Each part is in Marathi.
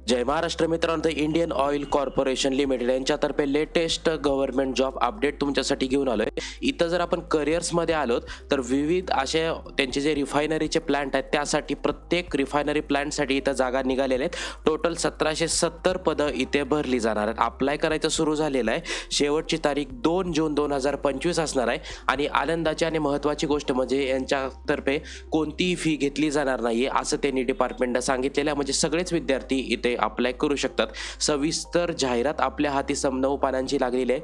जय महाराष्ट्र मित्रांनो, तर इंडियन ऑइल कॉर्पोरेशन लिमिटेड यांच्यातर्फे लेटेस्ट गव्हर्नमेंट जॉब अपडेट तुमच्यासाठी घेऊन आलोय. इथं जर आपण करिअर्समध्ये आलोत तर विविध असे त्यांचे जे रिफायनरीचे प्लांट आहेत त्यासाठी प्रत्येक रिफायनरी प्लांटसाठी इथं जागा निघालेल्या आहेत. टोटल 1770 पदं इथे भरली जाणार आहेत. अप्लाय करायचं सुरू झालेलं आहे. शेवटची तारीख 2 जून 2025 असणार आहे. आणि आनंदाची आणि महत्त्वाची गोष्ट म्हणजे यांच्यातर्फे कोणतीही फी घेतली जाणार नाही असं त्यांनी डिपार्टमेंटनं सांगितलेलं आहे. म्हणजे सगळेच विद्यार्थी इथे अप्लाय करू शकतात. सविस्तर जाहिरात आपल्या हाती 9 पानांची लागलेली आहे.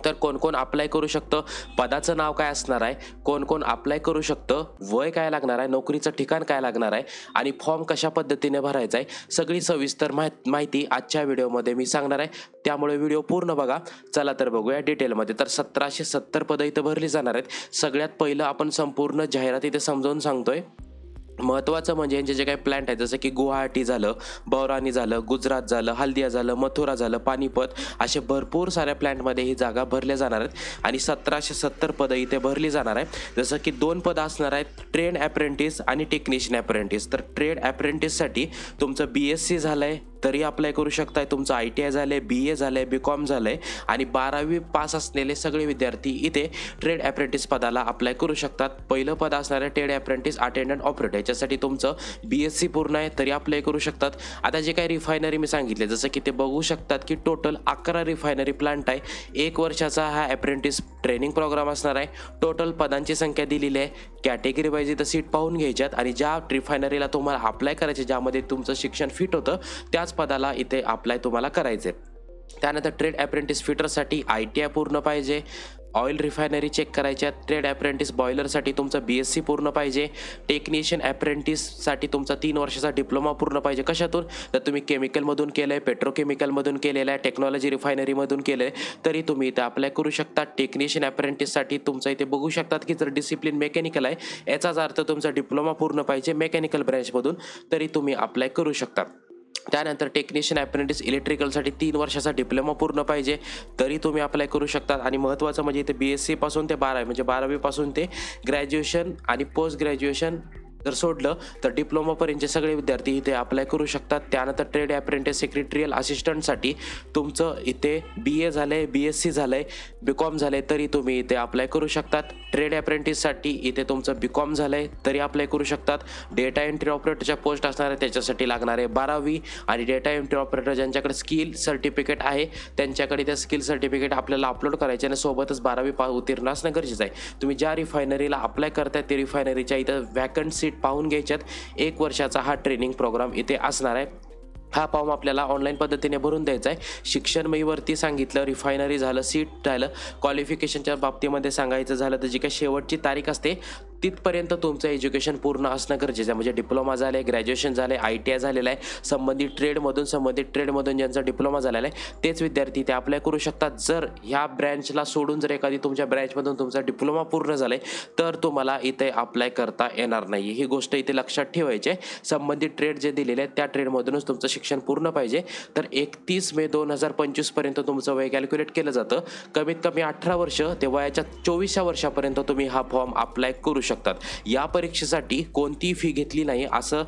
तर कोण कोण अप्लाय करू शकतं, पदाचं नाव काय असणार आहे, कोण कोण अप्लाय करू शकतं, वय काय लागणार आहे, नोकरीचं ठिकाण काय लागणार आहे आणि फॉर्म कशा पद्धतीने भरायचा आहे, सगळी सविस्तर माहिती आजच्या व्हिडिओमध्ये मी सांगणार आहे. त्यामुळे व्हिडिओ पूर्ण बघा. चला तर बघूया डिटेलमध्ये. तर 1770 पदं इथं भरली जाणार आहेत. सगळ्यात पहिलं आपण संपूर्ण जाहिरात इथे समजावून सांगतोय. महत्त्वाचं म्हणजे यांचे जे काही प्लांट आहेत जसं की गुवाहाटी झालं, बौरानी झालं, गुजरात झालं, हल्दिया झालं, मथुरा झालं, पानिपत, असे भरपूर साऱ्या प्लांटमध्ये ही जागा भरल्या जाणार आहेत. आणि 1770 पदं इथे भरली जाणार आहे. जसं की 2 पदं असणार आहेत, ट्रेड ॲप्रेंटिस आणि टेक्निशियन ॲप्रेंटिस. तर ट्रेड ॲप्रेंटिससाठी तुमचं BSc झालं आहे तरी अप्लाय करू शकताय, तुमचं ITI झालं आहे, BA झालं आहे, BCom झालं आहे आणि 12वी पास असलेले सगळे विद्यार्थी इथे ट्रेड ॲप्रेंटिस पदाला अप्लाय करू शकतात. पहिलं पद असणार आहे ट्रेड ॲप्रेंटिस अटेंडंट ऑपरेटर. याच्यासाठी तुमचं BSc पूर्ण आहे तरी अप्लाय करू शकतात. आता जे काही रिफायनरी मी सांगितले जसं की ते बघू शकतात की टोटल 11 रिफायनरी प्लांट आहे. 1 वर्षाचा हा ॲप्रेंटिस ट्रेनिंग प्रोग्राम असणार आहे. टोटल पदांची संख्या दिलेली आहे. कॅटेगरी वाईज इथं सीट पाहून घ्यायच्यात आणि ज्या रिफायनरीला तुम्हाला अप्लाय करायचे, ज्यामध्ये तुमचं शिक्षण फिट होतं त्याच पदाला इथे अप्लाय तुम्हाला करायचे. त्यानंतर ट्रेड ॲप्रेंटिस फिटरसाठी ITI पूर्ण पाहिजे. ऑइल रिफायनरी चेक करायच्या. ट्रेड ॲप्रेंटिस बॉयलरसाठी तुमचं BSc पूर्ण पाहिजे. टेक्निशियन ॲप्रेंटिससाठी तुमचा 3 वर्षाचा डिप्लोमा पूर्ण पाहिजे. कशातून? तर तुम्ही केमिकलमधून केलं आहे, पेट्रोकेमिकलमधून केलेलं आहे, टेक्नॉलॉजी रिफायनरीमधून केलं आहे तरी तुम्ही इथे अप्लाय करू शकता. टेक्निशियन ॲप्रेंटिससाठी तुमचं इथे बघू शकतात की जर डिसिप्लिन मेकॅनिकल आहे याचाच अर्थ तुमचा डिप्लोमा पूर्ण पाहिजे मेकॅनिकल ब्रँचमधून, तरी तुम्ही अप्लाय करू शकता. त्यानंतर टेक्निशियन ॲप्रेंटिस इलेक्ट्रिकलसाठी 3 वर्षाचा डिप्लोमा पूर्ण पाहिजे तरी तुम्ही अप्लाय करू शकतात. आणि महत्त्वाचं म्हणजे इथे BSc पासून ते 12 म्हणजे 12वी पासून ते ग्रॅज्युएशन आणि पोस्ट ग्रॅज्युएशन जर सोडलं तर डिप्लोमापर्यंतचे सगळे विद्यार्थी इथे अप्लाय करू शकतात. त्यानंतर ट्रेड ॲप्रेंटिस सेक्रेटरियल असिस्टंटसाठी तुमचं इथे BA झालं आहे, BSc झालं आहे, BCom झालं आहे तरी तुम्ही इथे अप्लाय करू शकतात. ट्रेड ॲप्रेंटिससाठी इथे तुमचं BCom झालं आहे तरी अप्लाय करू शकतात. डेटा एंट्री ऑपरेटरच्या पोस्ट असणार आहे त्याच्यासाठी लागणार आहे 12वी. आणि डेटा एंट्री ऑपरेटर ज्यांच्याकडे स्किल सर्टिफिकेट आहे त्यांच्याकडे त्या स्किल सर्टिफिकेट आपल्याला अपलोड करायचे आणि सोबतच 12वी उत्तीर्ण असणं गरजेचं आहे. तुम्ही ज्या रिफायनरीला अप्लाय करताय ते रिफायनरीच्या इथं वॅकंट सीट पाहून घ्यायच्यात. 1 वर्षाचा हा ट्रेनिंग प्रोग्राम इथे असणार आहे. हा फॉर्म आपल्याला ऑनलाईन पद्धतीने भरून द्यायचा आहे. शिक्षण मी वरती सांगितलं, रिफायनरी झालं, सीट झालं. क्वालिफिकेशनच्या बाबतीमध्ये सांगायचं झालं तर जी काही शेवटची तारीख असते तिथपर्यंत तुमचं एज्युकेशन पूर्ण असणं गरजेचं आहे. म्हणजे डिप्लोमा झालं आहे, ग्रॅज्युएशन झालं आहे, ITI झालेलं आहे. संबंधित ट्रेडमधून ज्यांचा डिप्लोमा झालेला आहे तेच विद्यार्थी ते अप्लाय करू शकतात. जर ह्या ब्रँचला सोडून जर एखादी तुमच्या ब्रँचमधून तुमचा डिप्लोमा पूर्ण झाला आहे तर तुम्हाला इथे अप्लाय करता येणार नाही. ही गोष्ट इथे लक्षात ठेवायची आहे. संबंधित ट्रेड जे दिलेले आहेत त्या ट्रेडमधूनच तुमचं शिक्षण पूर्ण पाहिजे. तर 31 मे 2025 पर्यंत तुमचं वय कॅल्क्युलेट केलं जातं. कमीत कमी 18 वर्ष ते वयाच्या 24व्या वर्षापर्यंत तुम्ही हा फॉर्म अप्लाय करू शकतात. या परीक्षेसाठी कोणतीही फी घेतली नाही असं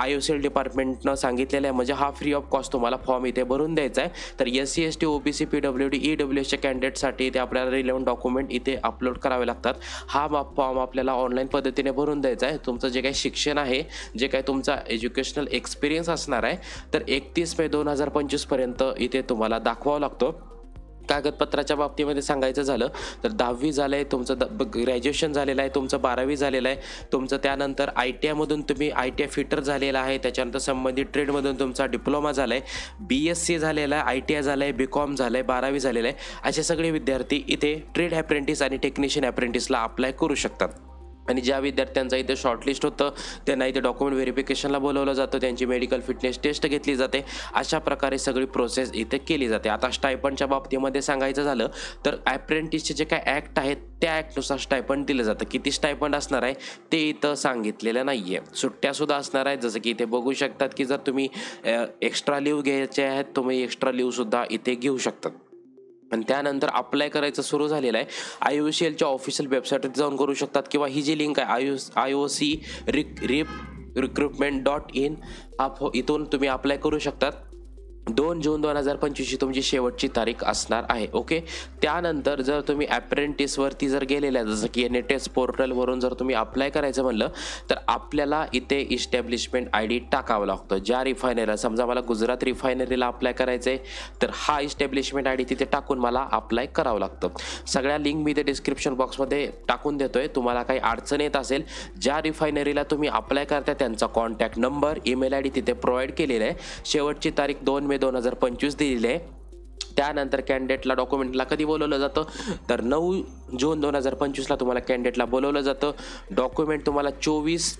IOCL डिपार्टमेंटनं सांगितलेलं आहे. म्हणजे हा फ्री ऑफ कॉस्ट तुम्हाला फॉर्म इथे भरून द्यायचा आहे. तर SC ST OBC PWD EWSच्या कॅन्डिडेटसाठी इथे आपल्याला रिलेव्हंट डॉक्युमेंट इथे अपलोड करावे लागतात. हा फॉर्म आपल्याला ऑनलाईन पद्धतीने भरून द्यायचा आहे. तुमचं जे काही शिक्षण आहे, जे काही तुमचा एज्युकेशनल एक्सपिरियन्स असणार आहे तर 31 मे 2025 पर्यंत इथे तुम्हाला दाखवावं लागतो. कागदपत्राच्या बाबतीमध्ये सांगायचं झालं तर 10वी झालं आहे तुमचं, ग्रॅज्युएशन झालेलं आहे तुमचं, 12वी झालेलं आहे तुमचं. त्यानंतर ITI मधून तुम्ही ITI फिटर झालेला आहे. त्याच्यानंतर संबंधित ट्रेडमधून तुमचा डिप्लोमा झाला आहे, BSc झालेला आहे, ITI झालं आहे, BCom झालं आहे, 12वी झालेलं आहे. असे सगळे विद्यार्थी इथे ट्रेड ॲप्रेंटिस आणि टेक्निशियन ॲप्रेंटिसला अप्लाय करू शकतात. आणि ज्या विद्यार्थ्यांचं इथे शॉर्टलिस्ट होतं त्यांना इथे डॉक्युमेंट व्हेरिफिकेशनला बोलवलं जातं, त्यांची मेडिकल फिटनेस टेस्ट घेतली जाते. अशा प्रकारे सगळी प्रोसेस इथे केली जाते. आता स्टायपंडच्या बाबतीमध्ये सांगायचं झालं तर ॲप्रेंटिसचे जे काय ॲक्ट आहेत त्या ॲक्टनुसार स्टायपंड दिलं जातं. किती स्टायपंड असणार आहे ते इथं सांगितलेलं नाही आहे. सुट्ट्यासुद्धा असणार आहेत. जसं की इथे बघू शकतात की जर तुम्ही एक्स्ट्रा लिव्ह घ्यायचे आहेत तुम्ही एक्स्ट्रा लिव्हसुद्धा इथे घेऊ शकतात. आणि त्यानंतर अप्लाय करायचं सुरू झालेलं आहे. IOCLच्या ऑफिशियल वेबसाईटवर जाऊन करू शकतात किंवा ही जी लिंक आहे IOC recruitment.in इथून तुम्ही अप्लाय करू शकतात. 2 जून 2025 ही तुमची शेवटची तारीख असणार आहे. ओके, त्यानंतर जर तुम्ही ॲप्रेंटिसवरती जर गेलेल्या, जसं की NATES पोर्टलवरून जर तुम्ही अप्लाय करायचं म्हणलं तर आपल्याला इथे इस्टॅब्लिशमेंट ID टाकावा लागतो. ज्या रिफायनरीला, समजा मला गुजरात रिफायनरीला अप्लाय करायचं आहे तर हा इस्टॅब्लिशमेंट ID तिथे टाकून मला अप्लाय करावं लागतं. सगळ्या लिंक मी ते डिस्क्रिप्शन बॉक्समध्ये टाकून देतोय. तुम्हाला काही अडचण येत असेल, ज्या रिफायनरीला तुम्ही अप्लाय करता त्यांचा कॉन्टॅक्ट नंबर, ईमेल ID तिथे प्रोव्हाइड केलेला आहे. शेवटची तारीख 2 मे 2025 दिलेली आहे. त्यानंतर कॅन्डिडेटला डॉक्युमेंटला कधी बोलवलं जातं तर 9 जून 2025ला तुम्हाला कॅन्डिडेटला बोलवलं जातं. डॉक्युमेंट तुम्हाला 24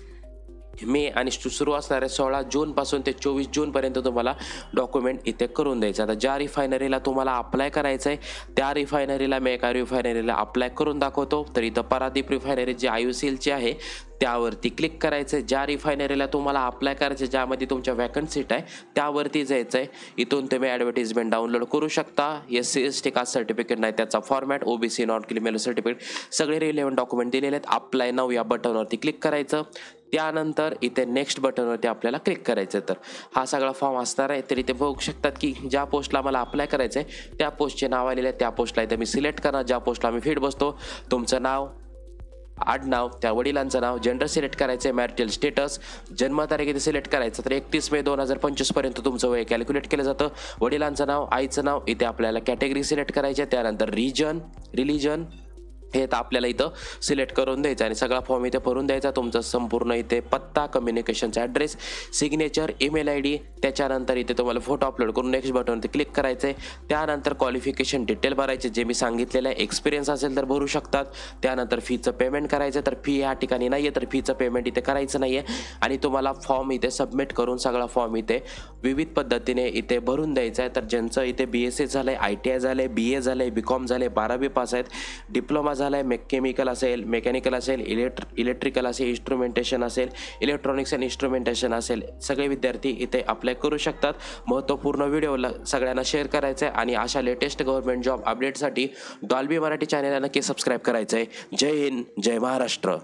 मे आणि सुरू असणाऱ्या 16 जूनपासून ते 24 जूनपर्यंत तुम्हाला डॉक्युमेंट इथे करून द्यायचं. आता ज्या रिफायनरीला तुम्हाला अप्लाय करायचं आहे त्या रिफायनरीला मी एका रिफायनरीला अप्लाय करून दाखवतो. तर इथं परादीप रिफायनरी जी IOCLची आहे त्यावरती क्लिक करायचं आहे. ज्या रिफायनरीला तुम्हाला अप्लाय करायचं, ज्यामध्ये तुमच्या वॅकंट सीट आहे त्यावरती जायचं आहे. इथून तुम्ही ॲडव्हर्टिजमेंट डाउनलोड करू शकता. SC ST कास्ट सर्टिफिकेट नाही त्याचा format, OBC non criminal certificate, सगळे रिलेव्हंट डॉक्युमेंट दिलेले आहेत. अप्लाय नाऊ या बटनवरती क्लिक करायचं. त्यानंतर इथे नेक्स्ट बटनवरती आपल्याला क्लिक करायचं. तर हा सगळा फॉर्म असणार आहे. तर इथे बघू शकतात की ज्या पोस्टला मला अप्लाय करायचं आहे त्या पोस्टचे नाव आलेले आहे. त्या पोस्टला इथे मी सिलेक्ट करणार. ज्या पोस्टला मी फिट बसतो, तुमचं नाव, आडनाव, त्या वडिलांचं नाव, जेंडर सिलेक्ट करायचं आहे, मॅरिटल स्टेटस, जन्मतारीख इथे सिलेक्ट करायचं. तर 31 मे 2025 पर्यंत तुमचं वय कॅल्क्युलेट केलं जातं. वडिलांचं नाव, आईचं नाव, इथे आपल्याला कॅटेगरी सिलेक्ट करायची. त्यानंतर रिलिजन हे तर आपल्याला इथं सिलेक्ट करून द्यायचं आणि सगळा फॉर्म इथे भरून द्यायचा. तुमचा संपूर्ण इथे पत्ता, कम्युनिकेशनचा ॲड्रेस, सिग्नेचर, ईमेल ID, त्याच्यानंतर इथे तुम्हाला फोटो अपलोड करून नेक्स्ट बटनवरती क्लिक करायचं आहे. त्यानंतर क्वालिफिकेशन डिटेल भरायचे, जे मी सांगितलेलं आहे. एक्सपिरियन्स असेल तर भरू शकतात. त्यानंतर फीचं पेमेंट करायचं, तर फी या ठिकाणी नाही आहे तर फीचं पेमेंट इथे करायचं नाही आहे. आणि तुम्हाला फॉर्म इथे सबमिट करून सगळा फॉर्म इथे विविध पद्धतीने इथे भरून द्यायचा आहे. तर ज्यांचं इथे BSc झालं आहे, ITI झालं आहे, BA झालं आहे, BCom झालं आहे, 12वी पास आहेत, डिप्लोमा झाला आहे, केमिकल असेल, मेकॅनिकल असेल, इलेक्ट्रिकल असेल, इन्स्ट्रुमेंटेशन असेल, इलेक्ट्रॉनिक्स अँड इन्स्ट्रुमेंटेशन असेल, सगळे विद्यार्थी इथे अप्लाय करू शकतात. महत्त्वपूर्ण व्हिडिओला सगळ्यांना शेअर करायचं आहे आणि अशा लेटेस्ट गव्हर्नमेंट जॉब अपडेटसाठी डॉल्बी मराठी चॅनलला नक्की सबस्क्राईब करायचं आहे. जय हिंद, जय महाराष्ट्र.